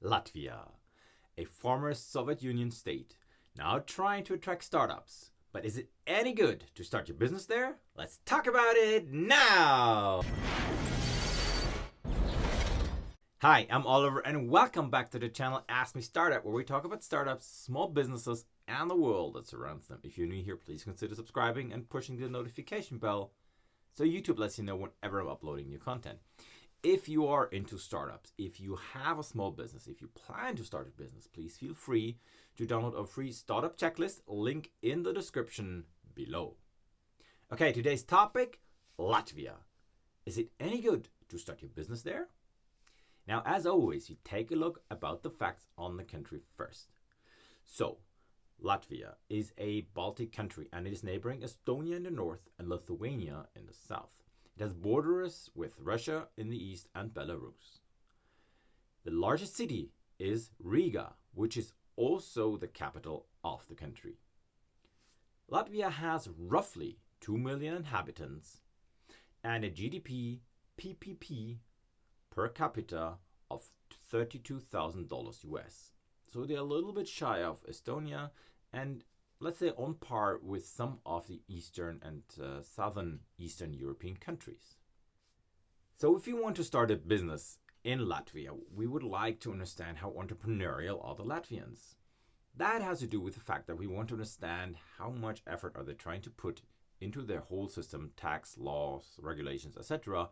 Latvia, a former Soviet Union state, now trying to attract startups. But is it any good to start your business there? Let's talk about it now! Hi, I'm Oliver and welcome back to the channel Ask Me Startup, where we talk about startups, small businesses, and the world that surrounds them. If you're new here, please consider subscribing and pushing the notification bell so YouTube lets you know whenever I'm uploading new content. If you are into startups, if you have a small business, if you plan to start a business, please feel free to download a free startup checklist, link in the description below. Okay, today's topic, Latvia. Is it any good to start your business there? Now, as always, you take a look about the facts on the country first. So, Latvia is a Baltic country and it is neighboring Estonia in the north and Lithuania in the south. It has borders with Russia in the east and Belarus. The largest city is Riga, which is also the capital of the country. Latvia has roughly 2 million inhabitants and a GDP PPP per capita of $32,000 US. So they're a little bit shy of Estonia and let's say on par with some of the Eastern and Southern Eastern European countries. So if you want to start a business in Latvia, we would like to understand how entrepreneurial are the Latvians. That has to do with the fact that we want to understand how much effort are they trying to put into their whole system, tax, laws, regulations, etc.,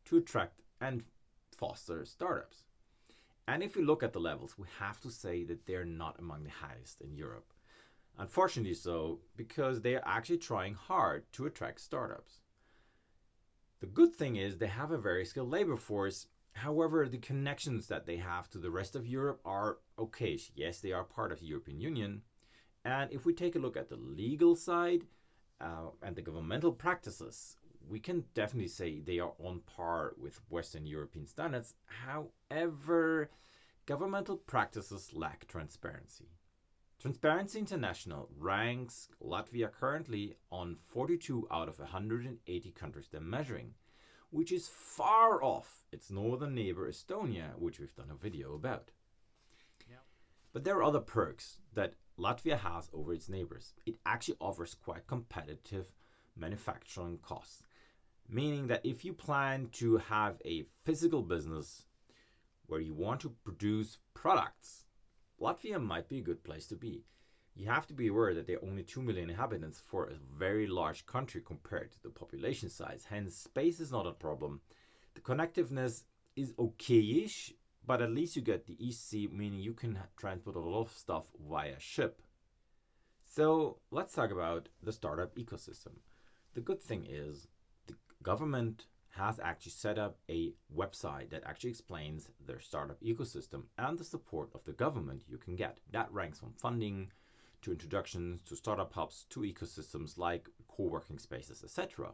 to attract and foster startups. And if we look at the levels, we have to say that they're not among the highest in Europe. Unfortunately so, because they are actually trying hard to attract startups. The good thing is they have a very skilled labor force. However, the connections that they have to the rest of Europe are okay. Yes, they are part of the European Union. And if we take a look at the legal side and the governmental practices, we can definitely say they are on par with Western European standards. However, governmental practices lack transparency. Transparency International ranks Latvia currently on 42 out of 180 countries they're measuring, which is far off its northern neighbor Estonia, which we've done a video about. Yep. But there are other perks that Latvia has over its neighbors. It actually offers quite competitive manufacturing costs, meaning that if you plan to have a physical business where you want to produce products, Latvia might be a good place to be. You have to be aware that there are only 2 million inhabitants for a very large country compared to the population size. Hence, space is not a problem. The connectiveness is okay-ish, but at least you get the East Sea, meaning you can transport a lot of stuff via ship. So let's talk about the startup ecosystem. The good thing is the government has actually set up a website that actually explains their startup ecosystem and the support of the government you can get. That ranks from funding to introductions to startup hubs to ecosystems like co-working spaces, etc.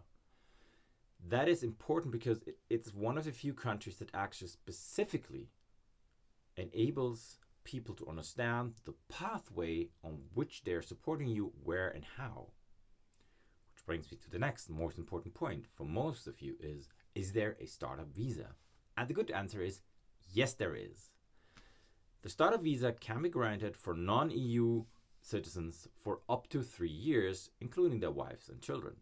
That is important because it's one of the few countries that actually specifically enables people to understand the pathway on which they're supporting you, where and how. Brings me to the next most important point for most of you is there a startup visa? And the good answer is yes, there is. The startup visa can be granted for non-EU citizens for up to 3 years, including their wives and children.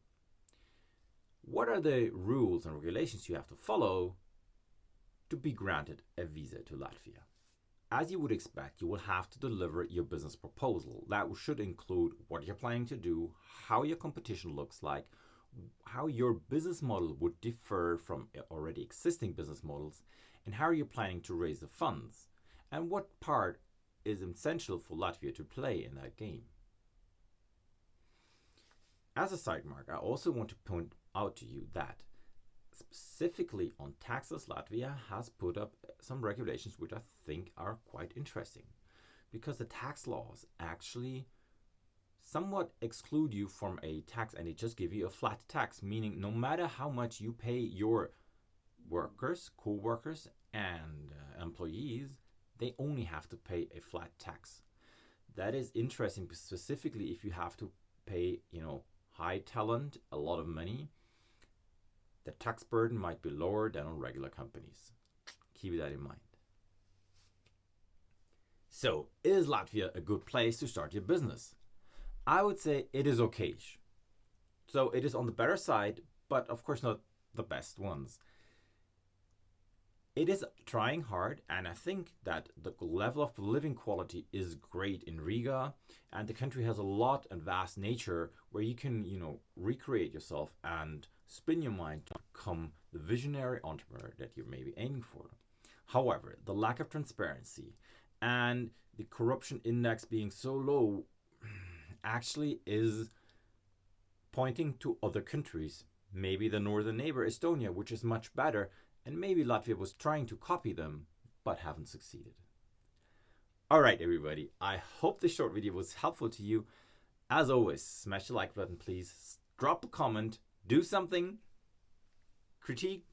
What are the rules and regulations you have to follow to be granted a visa to Latvia? As you would expect, you will have to deliver your business proposal. That should include what you're planning to do, how your competition looks like, how your business model would differ from already existing business models, and how you're planning to raise the funds, and what part is essential for Latvia to play in that game. As a side mark, I also want to point out to you that specifically on taxes, Latvia has put up some regulations which I think are quite interesting, because the tax laws actually somewhat exclude you from a tax and they just give you a flat tax, meaning no matter how much you pay your workers, co-workers and employees, they only have to pay a flat tax. That is interesting, specifically if you have to pay, high talent a lot of money. The tax burden might be lower than on regular companies. Keep that in mind. So, is Latvia a good place to start your business? I would say it is okay-ish. So it is on the better side, but of course not the best ones. It is trying hard, and I think that the level of living quality is great in Riga, and the country has a lot and vast nature where you can, recreate yourself and spin your mind to become the visionary entrepreneur that you're maybe aiming for. However, the lack of transparency and the corruption index being so low actually is pointing to other countries, maybe the northern neighbor Estonia, which is much better, and maybe Latvia was trying to copy them, but haven't succeeded. Alright everybody, I hope this short video was helpful to you. As always, smash the like button please, drop a comment, do something, critique,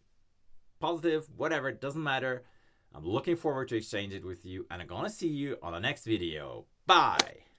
positive, whatever, it doesn't matter. I'm looking forward to exchange it with you, and I'm gonna see you on the next video. Bye!